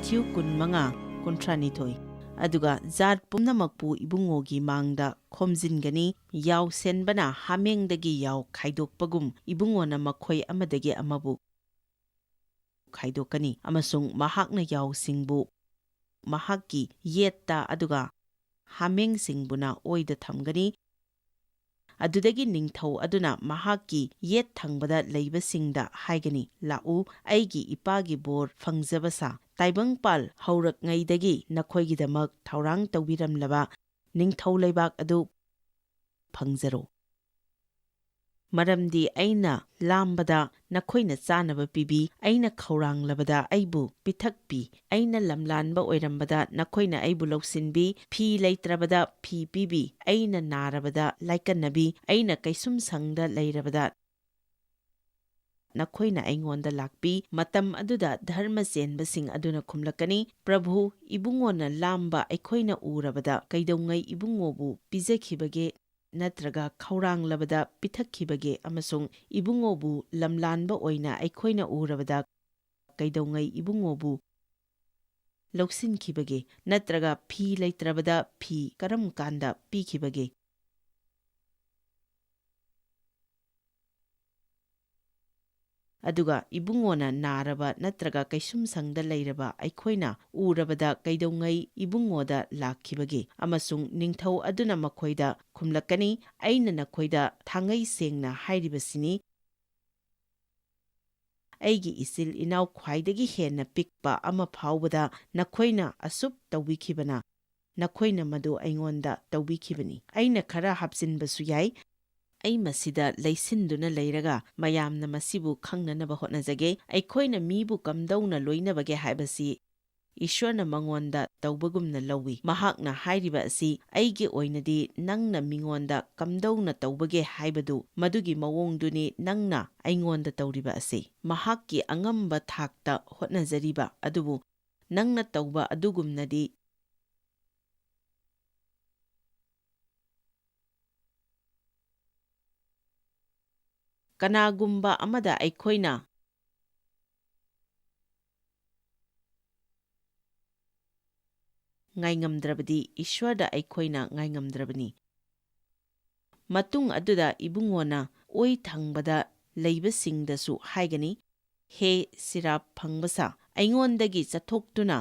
Matthew 15:32 aduga zat pumnamakpu ibungogi mangda khomjingani yaw senbana hamengdagi yaw khaidokpagum ibungona makhoi amadagi amabu khaidokani amasung mahakna yaw singbu mahakki yetta aduga hameng singbuna oida thamgani adudagi ningthau aduna mahakki yet thangbada leibasingda haigani lau aigi ipagi bor fangjabasa taibangpal haurakngaidagi nakhoigidamak thaurang tawbiramlaba ningthau leibak adu fangjaro maramdi aina lambada nakhoina chanaba pibi aina khauranglabada aibu pithakpi aina lamlanba oirambada nakhoina aibu lawsinbi phi leitrabada phi pibi aina narabada laikannabi aina kaisum sangda leirabada nakhoina aingonda lakpi matam aduda dharma chenbasing aduna khumlakani prabhu ibungona lamba aikhoina urabada kaidongai ibungobu pijakhibage natraga khauranglabada pithakkhibage amasung ibungobu lamlanba oina aikhoina urabada kaidongai ibungobu lawsinkhibage natraga phi leitrabada phi karam kanda pikhibage aduga ibungona naraba natraga kaisum sangda leiraba aikhoina urabada kaidongai ibungoda lakhibage amasung ningthau aduna makhoida khumlakani aina nakhoida thangai sengna hairibasini aigi isil inaw khwaidagi henna pikpa ama phawbada nakhoina asup tawbikhibana nakhoina madu aingonda tawbikhibani aina khara hapsinbasu yai ai masida leisinduna leiraga mayamna masibu khangnanaba hotnajage aikhoina mibu kamdawna loinabage haibasi ishwarna mangonda tawbagumna lawi mahakna hairiba asi aigi oinadi nangna mingonda kamdawna tawbage haibadu madugi mawongduni nangna aingonda tawriba asi mahakki angamba thakta hotnajariba adubu nangna tawba adugumnadi kanagumba amada aikhoina ngaingamdrabadi ishwarda aikhoina ngaingamdrabani matung aduda ibungona oi thangbada leibasingdasu haigani he sirap phangbasa aingondagi chathoktuna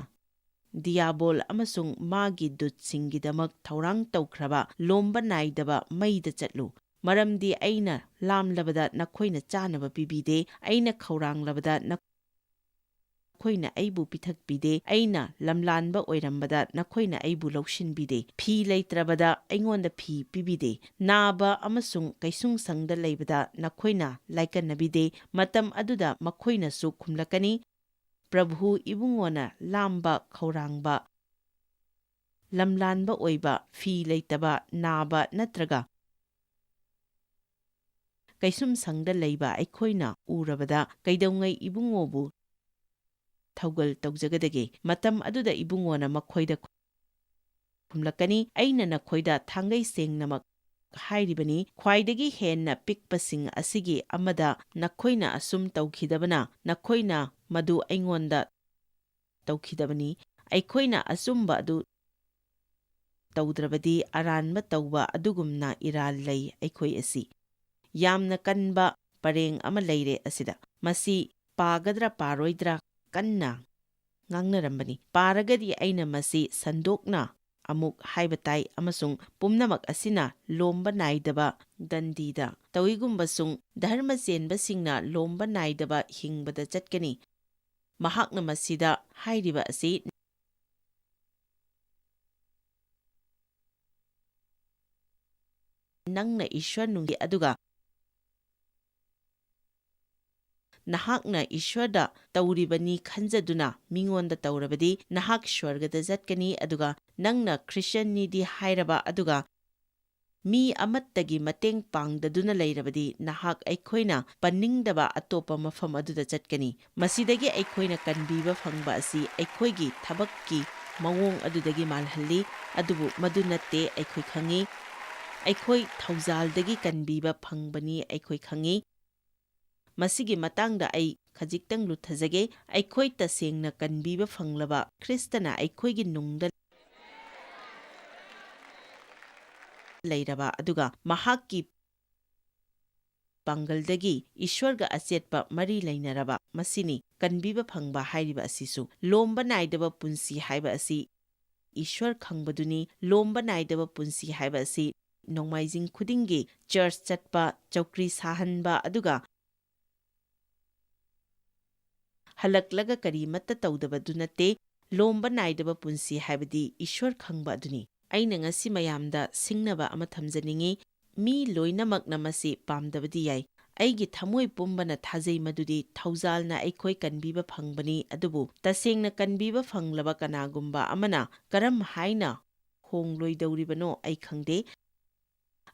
diabol amasung magi dutsingidamak thaurang tawkhraba lomba naidaba maida chatlu maramdi aina lamlabada nakhoina chanaba pibide aina khauranglabada nakhoina aibu pithakpide aina lamlanba oirambada nakhoina aibu lawshinbide phi leitrabada aingonda phi pibide naba amasung kaisung sangda leibada nakhoina laikannabide matam aduda makhoina su khumlakani prabhu ibungona lamba khaurangba lamlanba oiba phi leitaba naba natraga kaisum sangda leiba aikhoina urabada kaidongai ibungobu thaugal tawjagadage matam aduda ibungona makhoida khumlakani aina nakhoida thangai sengnamak hairibani khwaidagi henna pikpasing asigi amada nakhoina asum tawkhidabana nakhoina madu aingonda tawkhidabani aikhoina asumba adu tawdrabadi aranba tawba adugumna iral lei aikhoi asi yamna kanba pareng ama leire asida masi pagadra paroidra kanna ngangnarambani paragadi aina masi sandokna amuk haibatai amasung pumnamak asina lomba naidaba dandida tawigumbasung dharma chenbasingna lomba naidaba hingbada chatkani mahakna masida hairiba asi nangna ishwar nungi aduga nahakna ishwarda tawribani khanjaduna mingonda tawrabadi nahak swargada jatkani aduga nangna christian di hairaba aduga mi amattagi mateng pangdaduna leirabadi nahak aikhoina paningdaba atopa mafam aduda jatkani masidagi aikhoina kanbiba phangba asi aikhoigi thabakki mawong adudagi malhalli adubu madunatte aikhoi khangi aikhoi thaujaldagi kanbiba phangbani aikhoi khangi masigi matangda ai ꯈꯖꯤꯛꯇꯪ ꯂꯨꯊꯖꯒꯦ ꯑꯩꯈꯣꯏ ꯇꯁꯦꯡꯅ ꯀꯟꯕꯤꯕ ꯐꯪꯂꯕ ꯈ꯭ꯔꯤꯁꯇꯅ ꯑꯩꯈꯣꯏꯒꯤ ꯅꯨꯡꯗ ꯂꯩꯔꯕ ꯑꯗꯨꯒ ꯃꯍꯥꯛꯀꯤ ꯄꯥꯡꯒꯜꯗꯒꯤ ꯏꯁ꯭ꯋꯔꯒ ꯑꯆꯦꯠꯄ ꯃꯔꯤ ꯂꯩꯅꯔꯕ ꯃꯁꯤꯅꯤ ꯀꯟꯕꯤꯕ ꯐꯪꯕ ꯍꯥꯏꯔꯤꯕ ꯑꯁꯤꯁꯨ ꯂꯣꯝꯕ ꯅꯥꯏꯗꯕ ꯄꯨꯟꯁꯤ ꯍꯥꯏꯕ ꯑꯁꯤ ꯏꯁ꯭ꯋꯔ ꯈꯪꯕꯗꯨꯅꯤ ꯂꯣꯝꯕ ꯅꯥꯏꯗꯕ ꯄꯨꯟꯁꯤ ꯍꯥꯏꯕ ꯑꯁꯤ ꯅꯣꯡꯃꯥꯏꯖꯤꯡ ꯈꯨꯗꯤꯡꯒꯤ ꯆꯔꯆ ꯆꯠꯄ ꯆꯧꯀ꯭ꯔꯤ ꯁꯥꯍꯟꯕ ꯑꯗꯨꯒ ꯍꯜꯂꯛꯂꯒ ꯀꯔꯤꯃꯠꯇ ꯇꯧꯗꯕꯗꯨ ꯅꯠꯇꯦ ꯂꯣꯝꯕ ꯅꯥꯏꯗꯕ ꯄꯨꯟꯁꯤ ꯍꯥꯏꯕꯗꯤ ꯏꯁ꯭ꯋꯔ ꯈꯪꯕ ꯑꯗꯨꯅꯤ ꯑꯩꯅ ꯉꯁꯤ ꯃꯌꯥꯝꯗ ꯁꯤꯡꯅꯕ ꯑꯃ ꯊꯝꯖꯅꯤꯡꯉꯤ ꯃꯤ ꯂꯣꯏꯅꯃꯛꯅ ꯃꯁꯤ ꯄꯥꯝꯗꯕꯗꯤ ꯌꯥꯏ ꯑꯩꯒꯤ ꯊꯃꯣꯏ ꯄꯨꯝꯕꯅ ꯊꯥꯖꯩ ꯃꯗꯨꯗꯤ ꯊꯧꯖꯥꯜꯅ ꯑꯩꯈꯣꯏ ꯀꯟꯕꯤꯕ ꯐꯪꯕꯅꯤ ꯑꯗꯨꯕꯨ ꯇꯁꯦꯡꯅ ꯀꯟꯕꯤꯕ ꯐꯪꯂꯕ ꯀꯅꯥꯒꯨꯝꯕ ꯑꯃꯅ ꯀꯔꯝ ꯍꯥꯏꯅ ꯍꯣꯡꯂꯣꯏꯗꯧꯔꯤꯕꯅꯣ ꯑꯩ ꯈꯪꯗꯦ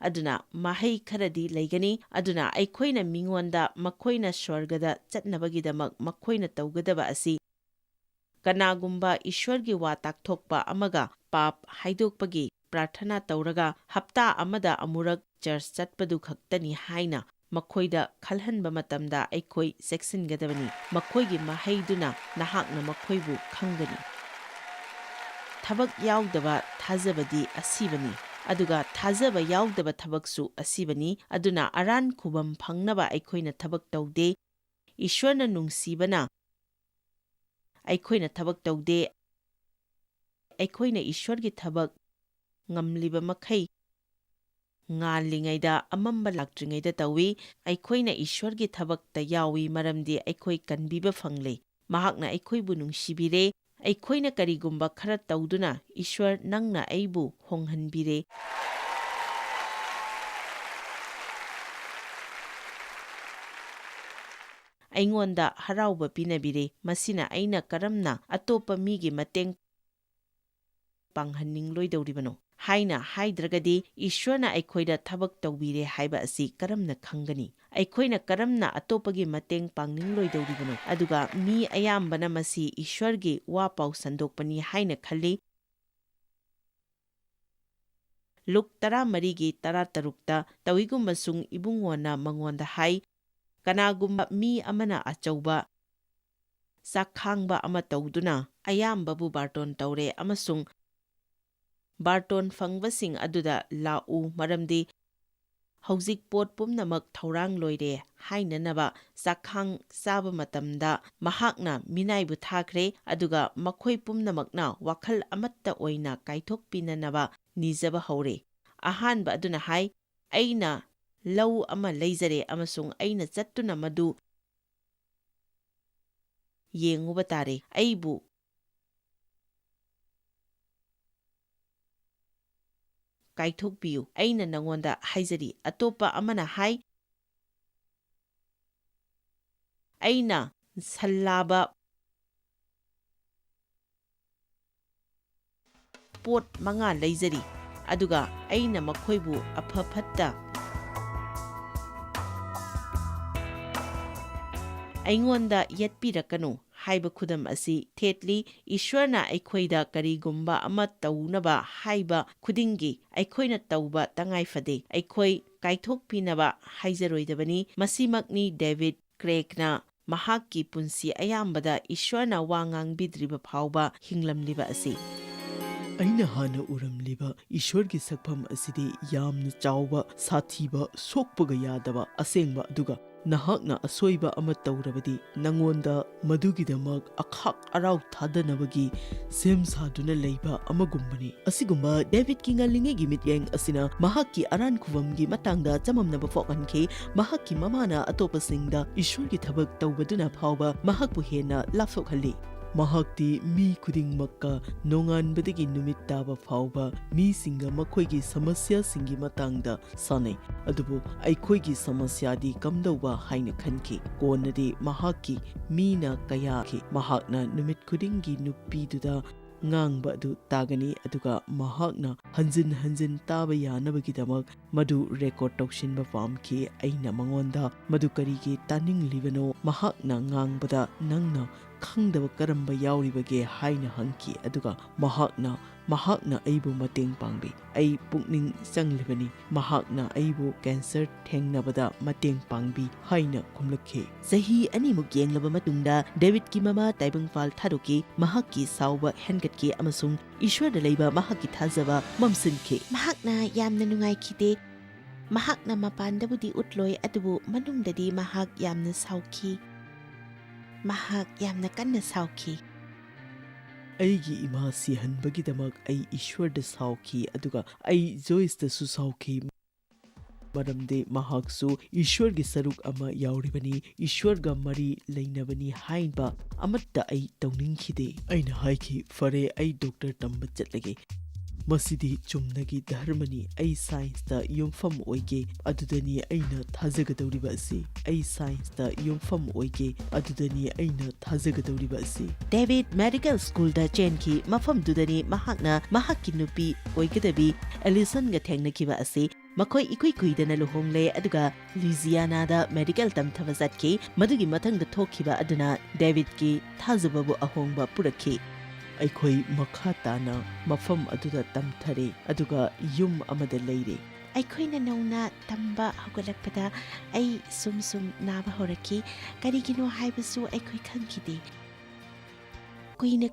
ꯑꯗꯨꯅ ꯃꯍꯩ ꯈꯔꯗꯤ ꯂꯩꯒꯅꯤ ꯑꯗꯨꯅ ꯑꯩꯈꯣꯏꯅ ꯃꯤꯉꯣꯟꯗ ꯃꯈꯣꯏꯅ ꯁ꯭ꯋꯔꯒꯗ ꯆꯠꯅꯕꯒꯤꯗꯃꯛ ꯃꯈꯣꯏꯅ ꯇꯧꯒꯗꯕ ꯑꯁꯤ ꯀꯅꯥꯒꯨꯝꯕ ꯏꯁ꯭ꯋꯔꯒꯤ ꯋꯥ ꯇꯥꯛꯊꯣꯛꯄ ꯑꯃꯒ ꯄꯥꯞ ꯍꯥꯏꯗꯣꯛꯄꯒꯤ ꯄ꯭ꯔꯥꯔꯊꯅꯥ ꯇꯧꯔꯒ ꯍꯞꯇꯥ ꯑꯃꯗ ꯑꯃꯨꯔꯛ ꯆꯔꯆ ꯆꯠꯄꯗꯨ ꯈꯛꯇꯅꯤ ꯍꯥꯏꯅ ꯃꯈꯣꯏꯗ ꯈꯜꯍꯟꯕ ꯃꯇꯝꯗ ꯑꯩꯈꯣꯏ ꯆꯦꯛꯁꯤꯟꯒꯗꯕꯅꯤ ꯃꯈꯣꯏꯒꯤ ꯃꯍꯩꯗꯨꯅ ꯅꯍꯥꯛꯅ ꯃꯈꯣꯏꯕꯨ ꯈꯪꯒꯅꯤ ꯊꯕꯛ ꯌꯥꯎꯗꯕ ꯊꯥꯖꯕꯗꯤ ꯑꯁꯤꯕꯅꯤ ꯑꯗꯨꯒ ꯊꯥꯖꯕ ꯌꯥꯎꯗꯕ ꯊꯕꯛꯁꯨ ꯑꯁꯤꯕꯅꯤ ꯑꯗꯨꯅ ꯑꯔꯥꯟ ꯈꯨꯕꯝ ꯐꯪꯅꯕ ꯑꯩꯈꯣꯏꯅ ꯊꯕꯛ ꯇꯧꯗꯦ ꯏꯁ꯭ꯋꯔꯅ ꯅꯨꯡꯁꯤꯕꯅ ꯑꯩꯈꯣꯏꯅ ꯊꯕꯛ ꯇꯧꯗꯦ ꯑꯩꯈꯣꯏꯅ ꯏꯁ꯭ꯋꯔꯒꯤ ꯊꯕꯛ ꯉꯝꯂꯤꯕ ꯃꯈꯩ ꯉꯥꯜꯂꯤꯉꯩꯗ ꯑꯃꯝꯕ ꯂꯥꯛꯇ꯭ꯔꯤꯉꯩꯗ ꯇꯧꯏ ꯑꯩꯈꯣꯏꯅ ꯏꯁ꯭ꯋꯔꯒꯤ ꯊꯕꯛꯇ ꯌꯥꯎꯏ ꯃꯔꯝꯗꯤ ꯑꯩꯈꯣꯏ ꯀꯟꯕꯤꯕ ꯐꯪꯂꯦ ꯃꯍꯥꯛꯅ ꯑꯩꯈꯣꯏꯕꯨ ꯅꯨꯡꯁꯤꯕꯤꯔꯦ ꯑꯩꯈꯣꯏꯅ ꯀꯔꯤꯒꯨꯝꯕ ꯈꯔ ꯇꯧꯗꯨꯅ ꯏꯁ꯭ꯋꯔ ꯅꯪꯅ ꯑꯩꯕꯨ ꯍꯣꯡꯍꯟꯕꯤꯔꯦ ꯑꯩꯉꯣꯟꯗ ꯍꯔꯥꯎꯕ ꯄꯤꯅꯕꯤꯔꯦ ꯃꯁꯤꯅ ꯑꯩꯅ ꯀꯔꯝꯅ ꯑꯇꯣꯞꯄ ꯃꯤꯒꯤ ꯃꯇꯦꯡ ꯄꯥꯡꯍꯟꯅꯤꯡꯂꯣꯏꯗꯧꯔꯤꯕꯅꯣ ꯍꯥꯏꯅ ꯍꯥꯏꯗ꯭ꯔꯒꯗꯤ ꯏꯁ꯭ꯋꯔꯅ ꯑꯩꯈꯣꯏꯗ ꯊꯕꯛ ꯇꯧꯕꯤꯔꯦ ꯍꯥꯏꯕ ꯑꯁꯤ ꯀꯔꯝꯅ ꯈꯪꯒꯅꯤ ꯑꯩꯈꯣꯏꯅ ꯀꯔꯝꯅ ꯑꯇꯣꯞꯄꯒꯤ ꯃꯇꯦꯡ ꯄꯥꯡꯅꯤꯡꯂꯣꯏꯗꯧꯔꯤꯕꯅꯣ ꯑꯗꯨꯒ ꯃꯤ ꯑꯌꯥꯝꯕꯅ ꯃꯁꯤ ꯏꯁ꯭ꯋꯔꯒꯤ ꯋꯥ ꯄꯥꯎ ꯁꯟꯗꯣꯛꯄꯅꯤ ꯍꯥꯏꯅ ꯈꯜꯂꯤ ꯂꯨꯛ 14:13 ꯇꯧꯏꯒꯨꯝꯕꯁꯨꯡ ꯏꯕꯨꯡꯉꯣꯅ ꯃꯉꯣꯟꯗ ꯍꯥꯏ ꯀꯅꯥꯒꯨꯝꯕ ꯃꯤ ꯑꯃꯅ ꯑꯆꯧꯕ ꯆꯥꯛꯈꯥꯡꯕ ꯑꯃ ꯇꯧꯗꯨꯅ ꯑꯌꯥꯝꯕꯕꯨ ꯕꯥꯔꯇꯣꯟ ꯇꯧꯔꯦ ꯑꯃꯁꯨꯡ ꯕꯥꯔꯇꯣꯟ ꯐꯪꯕꯁꯤꯡ ꯑꯗꯨꯗ ꯂꯥꯛꯎ ꯃꯔꯝꯗꯤ ꯍꯧꯖꯤꯛ ꯄꯣꯠ ꯄꯨꯝꯅꯃꯛ ꯊꯧꯔꯥꯡ ꯂꯣꯏꯔꯦ ꯍꯥꯏꯅꯅꯕ ꯆꯥꯛꯈꯥꯡ ꯆꯥꯕ ꯃꯇꯝꯗ ꯃꯍꯥꯛꯅ ꯃꯤꯅꯥꯏꯕꯨ ꯊꯥꯈ꯭ꯔꯦ ꯑꯗꯨꯒ ꯃꯈꯣꯏ ꯄꯨꯝꯅꯃꯛꯅ ꯋꯥꯈꯜ ꯑꯃꯠꯇ ꯑꯣꯏꯅ ꯀꯥꯏꯊꯣꯛꯄꯤꯅꯅꯕ ꯅꯤꯖꯕ ꯍꯧꯔꯦ ꯑꯍꯥꯟꯕ ꯑꯗꯨꯅ ꯍꯥꯏ ꯑꯩꯅ ꯂꯧ ꯑꯃ ꯂꯩꯖꯔꯦ ꯑꯃꯁꯨꯡ ꯑꯩꯅ ꯆꯠꯇꯨꯅ ꯃꯗꯨ ꯌꯦꯡꯉꯨꯕ ꯇꯥꯔꯦ ꯑꯩꯕꯨ ꯀꯥꯏꯊꯣꯛꯄꯤꯌꯨ ꯑꯩꯅ ꯅꯉꯣꯟꯗ ꯍꯥꯏꯖꯔꯤ ꯑꯇꯣꯞꯄ ꯑꯃꯅ ꯍꯥꯏ ꯑꯩꯅ ꯁꯜꯂꯥꯕ ꯄꯣꯠ 5 ꯂꯩꯖꯔꯤ ꯑꯗꯨꯒ ꯑꯩꯅ ꯃꯈꯣꯏꯕꯨ ꯑꯐ ꯐꯠꯇ ꯑꯩꯉꯣꯟꯗ ꯌꯦꯠꯄꯤꯔꯛꯀꯅꯨ ꯍꯥꯏꯕ ꯈꯨꯗꯝ ꯑꯁꯤ ꯊꯦꯠꯂꯤ ꯏꯁ꯭ꯋꯔꯅ ꯑꯩꯈꯣꯏꯗ ꯀꯔꯤꯒꯨꯝꯕ ꯑꯃ ꯇꯧꯅꯕ ꯍꯥꯏꯕ ꯈꯨꯗꯤꯡꯒꯤ ꯑꯩꯈꯣꯏꯅ ꯇꯧꯕ ꯇꯉꯥꯏꯐꯗꯦ ꯑꯩꯈꯣꯏ ꯀꯥꯏꯊꯣꯛꯄꯤꯅꯕ ꯍꯥꯏꯖꯔꯣꯏꯗꯕꯅꯤ ꯃꯁꯤꯃꯛꯅꯤ ꯗꯦꯕꯤꯗ ꯀ꯭ꯔꯦꯒꯅ ꯃꯍꯥꯛꯀꯤ ꯄꯨꯟꯁꯤ ꯑꯌꯥꯝꯕꯗ ꯏꯁ꯭ꯋꯔꯅ ꯋꯥ ꯉꯥꯡꯕꯤꯗ꯭ꯔꯤꯕ ꯐꯥꯎꯕ ꯍꯤꯡꯂꯝꯂꯤꯕ ꯑꯁꯤ ꯑꯩꯅ ꯍꯥꯟꯅ ꯎꯔꯝꯂꯤꯕ ꯏꯁ꯭ꯋꯔꯒꯤ ꯁꯛꯐꯝ ꯑꯁꯤꯗꯤ ꯌꯥꯝꯅ ꯆꯥꯎꯕ ꯁꯥꯊꯤꯕ ꯁꯣꯛꯄꯒ ꯌꯥꯗꯕ ꯑꯁꯦꯡꯕ ꯑꯗꯨꯒ ꯅꯍꯥꯛꯅ ꯑꯁꯣꯏꯕ ꯑꯃ ꯇꯧꯔꯕꯗꯤ ꯅꯉꯣꯟꯗ ꯃꯗꯨꯒꯤꯗꯃꯛ ꯑꯈꯥꯛ ꯑꯔꯥꯎ ꯊꯥꯗꯅꯕꯒꯤ ꯁꯦꯝ ꯁꯥꯗꯨꯅ ꯂꯩꯕ ꯑꯃꯒꯨꯝꯕꯅꯤ ꯑꯁꯤꯒꯨꯝꯕ ꯗꯦꯕꯤꯗꯀꯤ ꯉꯜꯂꯤꯉꯩꯒꯤ ꯃꯤꯠꯌꯦꯡ ꯑꯁꯤꯅ ꯃꯍꯥꯛꯀꯤ ꯑꯔꯥꯟ ꯈꯨꯕꯝꯒꯤ ꯃꯇꯥꯡꯗ ꯆꯃꯝꯅꯕ ꯄꯣꯛꯍꯟꯈꯤ ꯃꯍꯥꯛꯀꯤ ꯃꯃꯥꯅ ꯑꯇꯣꯞꯄꯁꯤꯡꯗ ꯏꯁ꯭ꯋꯔꯒꯤ ꯊꯕꯛ ꯇꯧꯕꯗꯨꯅ ꯐꯥꯎꯕ ꯃꯍꯥꯛꯄꯨ ꯍꯦꯟꯅ ꯂꯥꯞꯊꯣꯛꯍꯜꯂꯤ ꯃꯍꯥꯛꯇꯤ ꯃꯤ ꯈꯨꯗꯤꯡꯃꯛꯀ ꯅꯣꯡꯉꯥꯟꯕꯗꯒꯤ ꯅꯨꯃꯤꯠ ꯇꯥꯕ ꯐꯥꯎꯕ ꯃꯤꯁꯤꯡꯒ ꯃꯈꯣꯏꯒꯤ ꯁꯃꯁ꯭ꯌꯥꯁꯤꯡꯒꯤ ꯃꯇꯥꯡꯗ ꯁꯥꯟꯅꯩ ꯑꯗꯨꯕꯨ ꯑꯩꯈꯣꯏꯒꯤ ꯁꯃꯁ꯭ꯌꯥꯗꯤ ꯀꯝꯗꯧꯕ ꯍꯥꯏꯅ ꯈꯟꯈꯤ ꯀꯣꯟꯅꯗꯤ ꯃꯍꯥꯛꯀꯤ ꯃꯤꯅ ꯀꯌꯥꯈꯤ ꯃꯍꯥꯛꯅ ꯅꯨꯃꯤꯠ ꯈꯨꯗꯤꯡꯒꯤ ꯅꯨꯄꯤꯗꯨꯗ ꯉꯥꯡꯕ ꯑꯗꯨ ꯇꯥꯒꯅꯤ ꯑꯗꯨꯒ ꯃꯍꯥꯛꯅ ꯍꯟꯖꯤꯟ ꯍꯟꯖꯤꯟ ꯇꯥꯕ ꯌꯥꯅꯕꯒꯤꯗꯃꯛ ꯃꯗꯨ ꯔꯦꯀꯣꯔꯗ ꯇꯧꯁꯤꯟꯕ ꯄꯥꯝꯈꯤ ꯑꯩꯅ ꯃꯉꯣꯟꯗ ꯃꯗꯨ ꯀꯔꯤꯒꯤ ꯇꯥꯅꯤꯡꯂꯤꯕꯅꯣ ꯃꯍꯥꯛꯅ ꯉꯥꯡꯕꯗ ꯅꯪꯅ ꯈꯪꯗꯕ ꯀꯔꯝꯕ ꯌꯥꯎꯔꯤꯕꯒꯦ ꯍꯥꯏꯅ ꯍꯪꯈꯤ ꯑꯗꯨꯒ ꯃꯍꯥꯛꯅ ꯑꯩꯕꯨ ꯃꯇꯦꯡ ꯄꯥꯡꯕꯤ ꯑꯩ ꯄꯨꯛꯅꯤꯡ ꯆꯪꯂꯤꯕꯅꯤ ꯃꯍꯥꯛꯅ ꯑꯩꯕꯨ ꯀꯦꯟꯁꯔ ꯊꯦꯡꯅꯕꯗ ꯃꯇꯦꯡ ꯄꯥꯡꯕꯤ ꯍꯥꯏꯅ ꯈꯨꯝꯂꯛꯈꯤ ꯆꯍꯤ ꯑꯅꯤꯃꯨꯛ ꯌꯦꯡꯂꯕ ꯃꯇꯨꯡꯗ ꯗꯦꯕꯤꯗꯀꯤ ꯃꯃꯥ ꯇꯥꯏꯕꯪꯄꯥꯜ ꯊꯥꯗꯣꯛꯈꯤ ꯃꯍꯥꯛꯀꯤ ꯁꯥꯎꯕ ꯍꯦꯟꯒꯠꯈꯤ ꯑꯃꯁꯨꯡ ꯏꯁ꯭ꯋꯔꯗ ꯂꯩꯕ ꯃꯍꯥꯛꯀꯤ ꯊꯥꯖꯕ ꯃꯝꯁꯤꯟꯈꯤ ꯃꯍꯥꯛꯅ ꯌꯥꯝꯅ ꯅꯨꯡꯉꯥꯏꯈꯤꯗꯦ ꯃꯍꯥꯛꯅ ꯃꯄꯥꯟꯗꯕꯨꯗꯤ ꯎꯠꯂꯣꯏ ꯑꯗꯨꯕꯨ ꯃꯅꯨꯡꯗꯗꯤ ꯃꯍꯥꯛ ꯌꯥꯝꯅ ꯁꯥꯎꯈꯤ ꯃꯍꯥꯛ ꯌꯥꯝꯅ ꯀꯟꯅ ꯁꯥꯎꯈꯤ ꯑꯩꯒꯤ ꯏꯃꯥ ꯁꯤꯍꯟꯕꯒꯤꯗꯃꯛ ꯑꯩ ꯏꯁ꯭ꯋꯔꯗ ꯁꯥꯎꯈꯤ ꯑꯗꯨꯒ ꯑꯩ ꯖꯣꯏꯁꯇꯁꯨ ꯁꯥꯎꯈꯤ ꯃꯔꯝꯗꯤ ꯃꯍꯥꯛꯁꯨ ꯏꯁ꯭ꯋꯔꯒꯤ ꯁꯔꯨꯛ ꯑꯃ ꯌꯥꯎꯔꯤꯕꯅꯤ ꯏꯁ꯭ꯋꯔꯒ ꯃꯔꯤ ꯂꯩꯅꯕꯅꯤ ꯍꯥꯏꯕ ꯑꯃꯠꯇ ꯑꯩ ꯇꯧꯅꯤꯡꯈꯤꯗꯦ ꯑꯩꯅ ꯍꯥꯏꯈꯤ ꯐꯔꯦ ꯑꯩ ꯗꯣꯛꯇꯔ ꯇꯝꯕ ꯆꯠꯂꯒꯦ ꯃꯁꯤꯗꯤ ꯆꯨꯝꯅꯒꯤ ꯙꯔꯃꯅꯤ ꯑꯩ ꯁꯥꯏꯟꯁꯇ ꯌꯨꯝꯐꯝ ꯑꯣꯏꯒꯦ ꯑꯗꯨꯗꯅꯤ ꯑꯩꯅ ꯊꯥꯖꯒꯗꯧꯔꯤꯕ ꯑꯁꯤ ꯑꯩ ꯁꯥꯏꯟꯁꯇ ꯌꯨꯝꯐꯝ ꯑꯣꯏꯒꯦ ꯑꯗꯨꯗꯅꯤ ꯑꯩꯅ ꯊꯥꯖꯒꯗꯧꯔꯤꯕ ꯑꯁꯤ ꯗꯦꯕꯤꯗ ꯃꯦꯗꯤꯀꯦꯜ ꯁ꯭ꯀꯨꯜꯗ ꯆꯦꯟꯈꯤ ꯃꯐꯝꯗꯨꯗꯅꯤ ꯃꯍꯥꯛꯅ ꯃꯍꯥꯛꯀꯤ ꯅꯨꯄꯤ ꯑꯣꯏꯒꯗꯕꯤ ꯑꯦꯂꯤꯁꯟꯒ ꯊꯦꯡꯅꯈꯤꯕ ꯑꯁꯤ ꯃꯈꯣꯏ ꯏꯀꯨꯏ ꯀꯨꯏꯗꯅ ꯂꯨꯍꯣꯡꯂꯦ ꯑꯗꯨꯒ ꯂꯨꯏꯖꯤꯌꯥꯅꯥꯗ ꯃꯦꯗꯤꯀꯦꯜ ꯇꯝꯊꯕ ꯆꯠꯈꯤ ꯃꯗꯨꯒꯤ ꯃꯊꯪꯗ ꯊꯣꯛꯈꯤꯕ ꯑꯗꯨꯅ ꯗꯦꯕꯤꯗꯀꯤ ꯊꯥꯖꯕꯕꯨ ꯑꯍꯣꯡꯕ ꯄꯨꯔꯛꯈꯤ ꯑꯩꯈꯣꯏ ꯃꯈꯥ ꯇꯥꯅ ꯃꯐꯝ ꯑꯗꯨꯗ ꯇꯝꯊꯔꯦ ꯑꯗꯨꯒ ꯌꯨꯝ ꯑꯃꯗ ꯂꯩꯔꯦ ꯑꯩꯈꯣꯏꯅ ꯅꯧꯅ ꯇꯝꯕ ꯍꯧꯒꯠꯂꯛꯄꯗ ꯑꯩ ꯁꯨꯝ ꯅꯥꯕ ꯍꯧꯔꯛꯈꯤ ꯀꯔꯤꯒꯤꯅꯣ ꯍꯥꯏꯕꯁꯨ ꯑꯩꯈꯣꯏ ꯈꯪꯈꯤꯗꯦ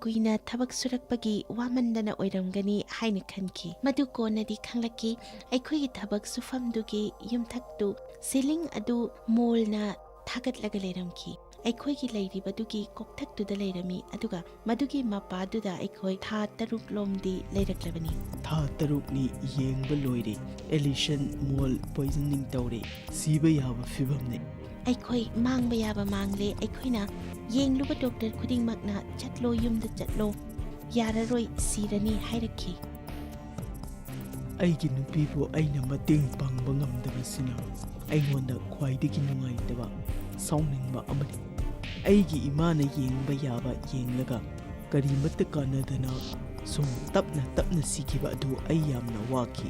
ꯀꯨꯏꯅ ꯊꯕꯛ ꯁꯨꯔꯛꯄꯒꯤ ꯋꯥꯃꯟꯗꯅ ꯑꯣꯏꯔꯝꯒꯅꯤ ꯍꯥꯏꯅ ꯈꯟꯈꯤ ꯃꯗꯨ ꯀꯣꯟꯅꯗꯤ ꯈꯪꯂꯛꯈꯤ ꯑꯩꯈꯣꯏꯒꯤ ꯊꯕꯛ ꯁꯨꯐꯝꯗꯨꯒꯤ ꯌꯨꯝꯊꯛꯇꯨ ꯁꯤꯂꯤꯡ ꯑꯗꯨ ꯃꯣꯜꯅ ꯊꯥꯒꯠꯂꯒ ꯂꯩꯔꯝꯈꯤ ꯑꯩꯈꯣꯏꯒꯤ ꯂꯩꯔꯤꯕꯗꯨꯒꯤ ꯀꯣꯛꯊꯛꯇꯨꯗ ꯂꯩꯔꯝꯃꯤ ꯑꯗꯨꯒ ꯃꯗꯨꯒꯤ ꯃꯄꯥꯗꯨꯗ ꯑꯩꯈꯣꯏ ꯊꯥ 6 ꯂꯣꯝꯗꯤ ꯂꯩꯔꯛꯂꯕꯅꯤ ꯊꯥ 6ꯅꯤ ꯌꯦꯡꯕ ꯂꯣꯏꯔꯦ ꯑꯦꯂꯤꯁꯟ ꯃꯣꯜ ꯄꯣꯏꯖꯅꯤꯡ ꯇꯧꯔꯦ ꯁꯤꯕ ꯌꯥꯕ ꯐꯤꯚꯝꯅꯤ ꯑꯩꯈꯣꯏ ꯃꯥꯡꯕ ꯌꯥꯕ ꯃꯥꯡꯂꯦ ꯑꯩꯈꯣꯏꯅ ꯌꯦꯡꯂꯨꯕ ꯗꯣꯛꯇꯔ ꯈꯨꯗꯤꯡꯃꯛꯅ ꯆꯠꯂꯣ ꯌꯨꯝꯗ ꯆꯠꯂꯣ ꯌꯥꯔꯔꯣꯏ ꯁꯤꯔꯅꯤ ꯍꯥꯏꯔꯛꯈꯤ ꯑꯩꯒꯤ ꯅꯨꯄꯤꯕꯨ ꯑꯩꯅ ꯃꯇꯦꯡ ꯄꯥꯡꯕ ꯉꯝꯗꯕꯁꯤꯅ ꯑꯩꯉꯣꯟꯗ ꯈ꯭ꯋꯥꯏꯗꯒꯤ ꯅꯨꯡꯉꯥꯏꯇꯕ ꯁꯥꯎꯅꯤꯡꯕ ꯑꯃꯅꯤ ꯑꯩꯒꯤ ꯏꯃꯥꯅ ꯌꯦꯡꯕ ꯌꯥꯕ ꯌꯦꯡꯂꯒ ꯀꯔꯤꯃꯠꯇ ꯀꯥꯟꯅꯗꯅ ꯁꯨꯝ ꯇꯞꯅ ꯁꯤꯈꯤꯕ ꯑꯗꯨ ꯑꯩ ꯌꯥꯝꯅ ꯋꯥꯈꯤ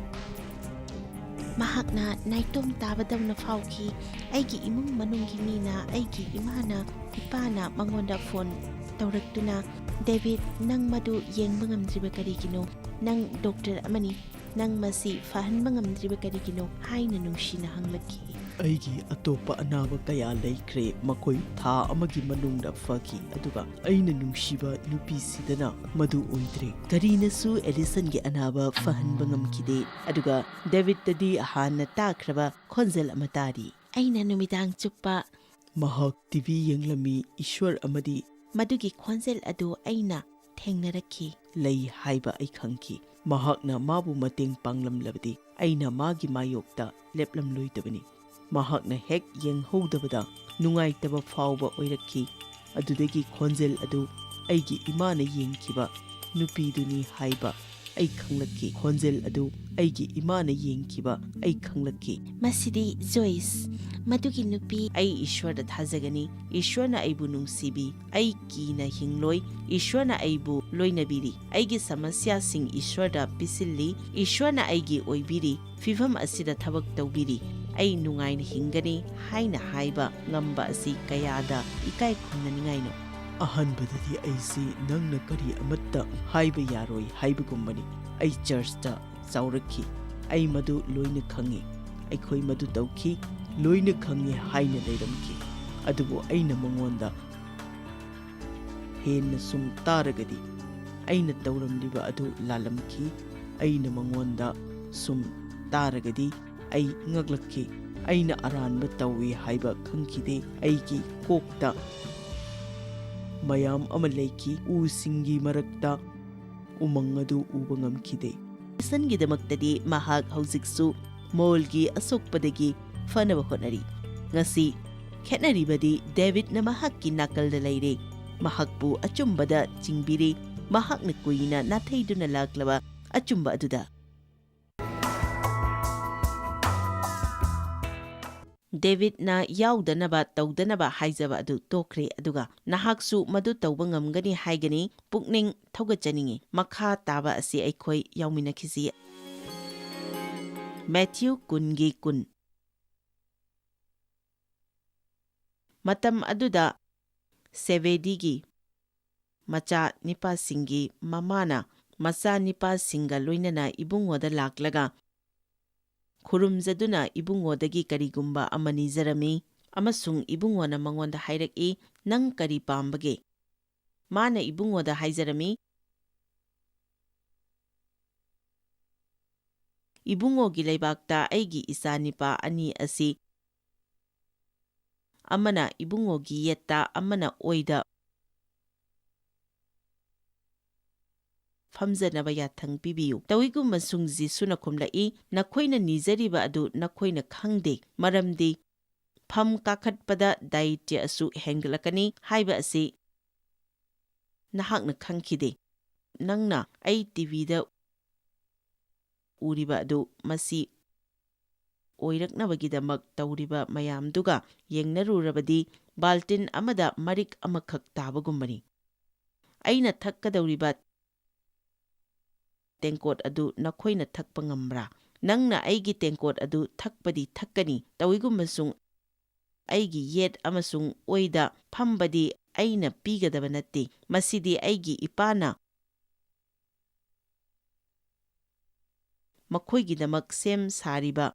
ꯃꯍꯥꯛꯅ ꯅꯥꯏꯇꯣꯝ ꯇꯥꯕꯗꯧꯅ ꯐꯥꯎꯈꯤ ꯑꯩꯒꯤ ꯏꯃꯨꯡ ꯃꯅꯨꯡꯒꯤ ꯃꯤꯅ ꯑꯩꯒꯤ ꯏꯃꯥꯅ ꯏꯄꯥꯅ ꯃꯉꯣꯟꯗ ꯐꯣꯟ ꯇꯧꯔꯛꯇꯨꯅ ꯗꯦꯕꯤꯗ ꯅꯪ ꯃꯗꯨ ꯌꯦꯡꯕ ꯉꯝꯗ꯭ꯔꯤꯕ ꯀꯔꯤꯒꯤꯅꯣ ꯅꯪ ꯗꯣꯛꯇꯔ ꯑꯃꯅꯤ ꯅꯪ ꯃꯁꯤ ꯐꯍꯟꯕ ꯉꯝꯗ꯭ꯔꯤꯕ ꯀꯔꯤꯒꯤꯅꯣ ꯍꯥꯏꯅ ꯅꯨꯡꯁꯤꯅ ꯍꯪꯂꯛꯈꯤ ꯑꯩꯒꯤ ꯑꯇꯣꯞꯄ ꯑꯅꯥꯕ ꯀꯌꯥ ꯂꯩꯈ꯭ꯔꯦ ꯃꯈꯣꯏ ꯊꯥ ꯑꯃꯒꯤ ꯃꯅꯨꯡꯗ ꯐꯈꯤ ꯑꯗꯨꯒ ꯑꯩꯅ ꯅꯨꯡꯁꯤꯕ ꯅꯨꯄꯤꯁꯤꯗꯅ ꯃꯗꯨ ꯑꯣꯏꯗ꯭ꯔꯦ ꯀꯔꯤꯅꯁꯨ ꯑꯦꯂꯤꯁꯟꯒꯤ ꯑꯅꯥꯕ ꯐꯍꯟꯕ ꯉꯝꯈꯤꯗꯦ ꯑꯗꯨꯒ ꯗꯦꯕꯤꯗꯇꯗꯤ ꯍꯥꯟꯅ ꯇꯥꯈ꯭ꯔꯕ ꯈꯣꯟꯖꯦꯜ ꯑꯃ ꯇꯥꯔꯤ ꯑꯩꯅ ꯅꯨꯃꯤꯗꯥꯡ ꯆꯨꯞꯄ ꯃꯍꯥꯛ ꯇꯤꯚꯤ ꯌꯦꯡꯂꯝꯃꯤ ꯏꯁ꯭ꯋꯔ ꯑꯃꯗꯤ ꯃꯗꯨꯒꯤ ꯈꯣꯟꯖꯦꯜ ꯑꯗꯨ ꯑꯩꯅ ꯊꯦꯡꯅꯔꯛꯈꯤ ꯂꯩ ꯍꯥꯏꯕ ꯑꯩ ꯈꯪꯈꯤ ꯃꯍꯥꯛꯅ ꯃꯥꯕꯨ ꯃꯇꯦꯡ ꯄꯥꯡꯂꯝꯂꯕꯗꯤ ꯑꯩꯅ ꯃꯥꯒꯤ ꯃꯥꯌꯣꯛꯇ ꯂꯦꯞꯂꯝꯂꯣꯏꯗꯕꯅꯤ ꯃꯍꯥꯛꯅ ꯍꯦꯛ ꯌꯦꯡꯍꯧꯗꯕꯗ ꯅꯨꯡꯉꯥꯏꯇꯕ ꯐꯥꯎꯕ ꯑꯣꯏꯔꯛꯈꯤ ꯑꯗꯨꯗꯒꯤ ꯈꯣꯟꯖꯦꯜ ꯑꯗꯨ ꯑꯩꯒꯤ ꯏꯃꯥꯅ ꯌꯦꯡꯈꯤꯕ ꯅꯨꯄꯤꯗꯨꯅꯤ ꯍꯥꯏꯕ ꯑꯩ ꯈꯪꯂꯛꯈꯤ ꯈꯣꯟꯖꯦꯜ ꯑꯗꯨ ꯑꯩꯒꯤ ꯏꯃꯥꯅ ꯌꯦꯡꯈꯤꯕ ꯑꯩ ꯈꯪꯂꯛꯈꯤ ꯃꯁꯤꯗꯤ ꯖꯣꯏꯁ ꯃꯗꯨꯒꯤ ꯅꯨꯄꯤ ꯑꯩ ꯏꯁ꯭ꯋꯔꯗ ꯊꯥꯖꯒꯅꯤ ꯏꯁ꯭ꯋꯔꯅ ꯑꯩꯕꯨ ꯅꯨꯡꯁꯤꯕꯤ ꯑꯩ ꯀꯤꯅ ꯍꯤꯡꯂꯣꯏ ꯏꯁ꯭ꯋꯔꯅ ꯑꯩꯕꯨ ꯂꯣꯏꯅꯕꯤꯔꯤ ꯑꯩꯒꯤ ꯁꯃꯁ꯭ꯌꯥꯁꯤꯡ ꯏꯁ꯭ꯋꯔꯗ ꯄꯤꯁꯤꯜꯂꯤ ꯏꯁ꯭ꯋꯔꯅ ꯑꯩꯒꯤ ꯑꯣꯏꯕꯤꯔꯤ ꯐꯤꯚꯝ ꯑꯁꯤꯗ ꯊꯕꯛ ꯇꯧꯕꯤꯔꯤ ꯑꯩ ꯅꯨꯡꯉꯥꯏꯅ ꯍꯤꯡꯒꯅꯤ ꯍꯥꯏꯅ ꯍꯥꯏꯕ ꯉꯝꯕ ꯑꯁꯤ ꯀꯌꯥꯗ ꯏꯀꯥꯏ ꯈꯨꯝꯅꯅꯤꯡꯉꯥꯏꯅꯣ ꯑꯍꯥꯟꯕꯗꯗꯤ ꯑꯩꯁꯤ ꯅꯪꯅ ꯀꯔꯤ ꯑꯃꯠꯇ ꯍꯥꯏꯕ ꯌꯥꯔꯣꯏ ꯍꯥꯏꯕꯒꯨꯝꯕꯅꯤ ꯑꯩ ꯆꯔꯆꯇ ꯆꯥꯎꯔꯛꯈꯤ ꯑꯩꯃꯗꯨ ꯂꯣꯏꯅ ꯈꯪꯉꯤ ꯑꯩꯈꯣꯏ ꯃꯗꯨ ꯇꯧꯈꯤ ꯂꯣꯏꯅ ꯈꯪꯉꯤ ꯍꯥꯏꯅ ꯂꯩꯔꯝꯈꯤ ꯑꯗꯨꯕꯨ ꯑꯩꯅ ꯃꯉꯣꯟꯗ ꯍꯦꯟꯅ ꯁꯨꯝ ꯇꯥꯔꯒꯗꯤ ꯑꯩꯅ ꯇꯧꯔꯝꯂꯤꯕ ꯑꯗꯨ ꯂꯥꯜꯂꯝꯈꯤ ꯑꯩꯅ ꯃꯉꯣꯟꯗ ꯁꯨꯝ ꯇꯥꯔꯒꯗꯤ ꯑꯩ ꯉꯛꯂꯛꯈꯤ ꯑꯩꯅ ꯑꯔꯥꯟꯕ ꯇꯧꯏ ꯍꯥꯏꯕ ꯈꯪꯈꯤꯗꯦ ꯑꯩꯒꯤ ꯀꯣꯛꯇ ꯃꯌꯥꯝ ꯑꯃ ꯂꯩꯈꯤ ꯎꯁꯤꯡꯒꯤ ꯃꯔꯛꯇ ꯎꯃꯪ ꯑꯗꯨ ꯎꯕ ꯉꯝꯈꯤꯗꯦ ꯏꯁꯟꯒꯤꯗꯃꯛꯇꯗꯤ ꯃꯍꯥꯛ ꯍꯧꯖꯤꯛꯁꯨ ꯃꯣꯜꯒꯤ ꯑꯁꯣꯛꯄꯗꯒꯤ ꯐꯅꯕ ꯍꯣꯠꯅꯔꯤ ꯉꯁꯤ ꯈꯦꯠꯅꯔꯤꯕꯗꯤ ꯗꯦꯕꯤꯗꯅ ꯃꯍꯥꯛꯀꯤ ꯅꯥꯀꯜꯗ ꯂꯩꯔꯦ ꯃꯍꯥꯛꯄꯨ ꯑꯆꯨꯝꯕꯗ ꯆꯤꯡꯕꯤꯔꯤ ꯃꯍꯥꯛꯅ ꯀꯨꯏꯅ ꯅꯥꯊꯩꯗꯨꯅ ꯂꯥꯛꯂꯕ ꯑꯆꯨꯝꯕ ꯑꯗꯨꯗ ꯗꯦꯕꯤꯗꯅ ꯌꯥꯎꯗꯅꯕ ꯇꯧꯗꯅꯕ ꯍꯥꯏꯖꯕ ꯑꯗꯨ ꯇꯣꯛꯈ꯭ꯔꯦ ꯑꯗꯨꯒ ꯅꯍꯥꯛꯁꯨ ꯃꯗꯨ ꯇꯧꯕ ꯉꯝꯒꯅꯤ ꯍꯥꯏꯒꯅꯤ ꯄꯨꯛꯅꯤꯡ ꯊꯧꯒꯠꯆꯅꯤꯡꯉꯤ ꯃꯈꯥ ꯇꯥꯕ ꯑꯁꯤ ꯑꯩꯈꯣꯏ ꯌꯥꯎꯃꯤꯟꯅꯈꯤꯁꯤ ꯃꯦꯊ꯭ꯌꯨ 10:10 ꯃꯇꯝ ꯑꯗꯨꯗ ꯁꯦꯕꯦꯗꯤꯒꯤ macha nipasingi mamana macha nipasinga loinana ibungoda laklaga khurumjaduna ibungodagi karigumba amani jarami amasung ibungona mangonda hairaki nang kari pambage mana ibungoda haijarami ibungogi leibakta aigi isanipa ani asi amana ibungogi yetta amana oida famjanaba yathang pibiyu tawigum masung jisuna khumlai nakhoina nijariba adu nakhoina khangde maramdi pham kakhatpada daitya asu henglakani haiba asi nahakna khangkhide nangna ai tv da uriba adu masi oiraknabagidamak tawriba mayamduga yengnarurabadi baltin amada marik amakhak tabagumbani aina thakkadawriba tengkot adu nakhoina thakpa ngambra nangna aigi tengkot adu thakpadi thakkani tawigumbasung aigi yet amasung oida phambadi aina pigadaba natte masidi aigi ipana makhoigidamak sem sariba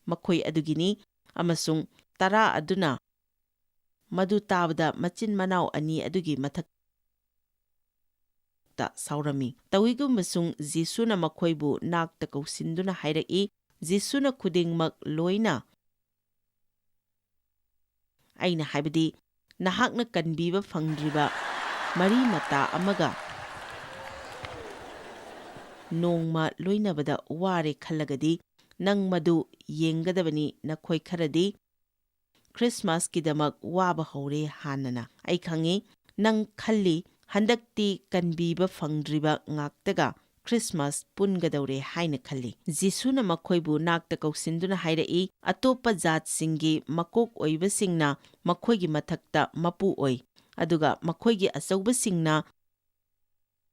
makhoi adugini amasung tara aduna madu tabada machin manau ani adugi mathak saurami tawigumbasung jisuna makhoibu nakta kausinduna hairaki jisuna khudingmak loina aina haibadi nahakna kanbiba fangdriba mari mata amaga nongma loinabada ware khallagadi nang madu yengadabani nakhoi kharadi Christmas kidamak waba hore hanana ai khangi nang khalli handakti kanbiba fangdriba ngaktaga Christmas pungadawre haina khalli jisuna makhoibu nakta kausinduna hairai atopa jat singi makok oiba singna makhoigi mathakta mapu oi aduga makhoigi achauba singna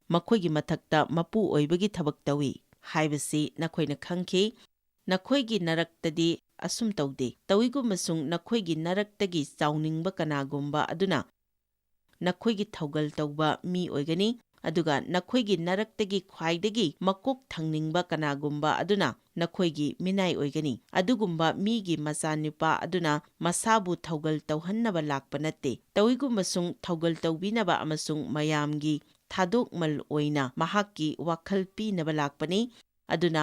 makhoigi mathakta mapu oibagi thabak tawi haibasi nakhoina khangki nakhoigi naraktadi asum tawde tawigu masung nakhoigi naraktagi chawningba kanagumba aduna nakhoigi thaugal tawba mi oigani aduga nakhoigi naraktagi khwaidagi makok thangningba kanagumba aduna nakhoigi minai oigani adugumba migi machanupa aduna masabu thaugal tawhannaba lakpa natte tawigu masung thaugal tawbinaba amasung mayamgi thadokmal oina mahakki wakhal pinaba lakpani aduna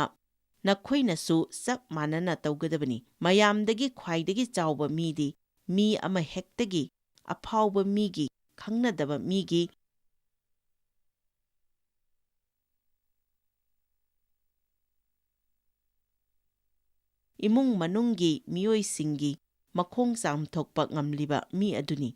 nakhoinasu sak manana tawgadabani mayamdagi khwaidagi chawba midi mi ama hektagi aphawba migi khangnadaba migi imung manunggi miyoisingi makhong samthokpa ngamliba mi aduni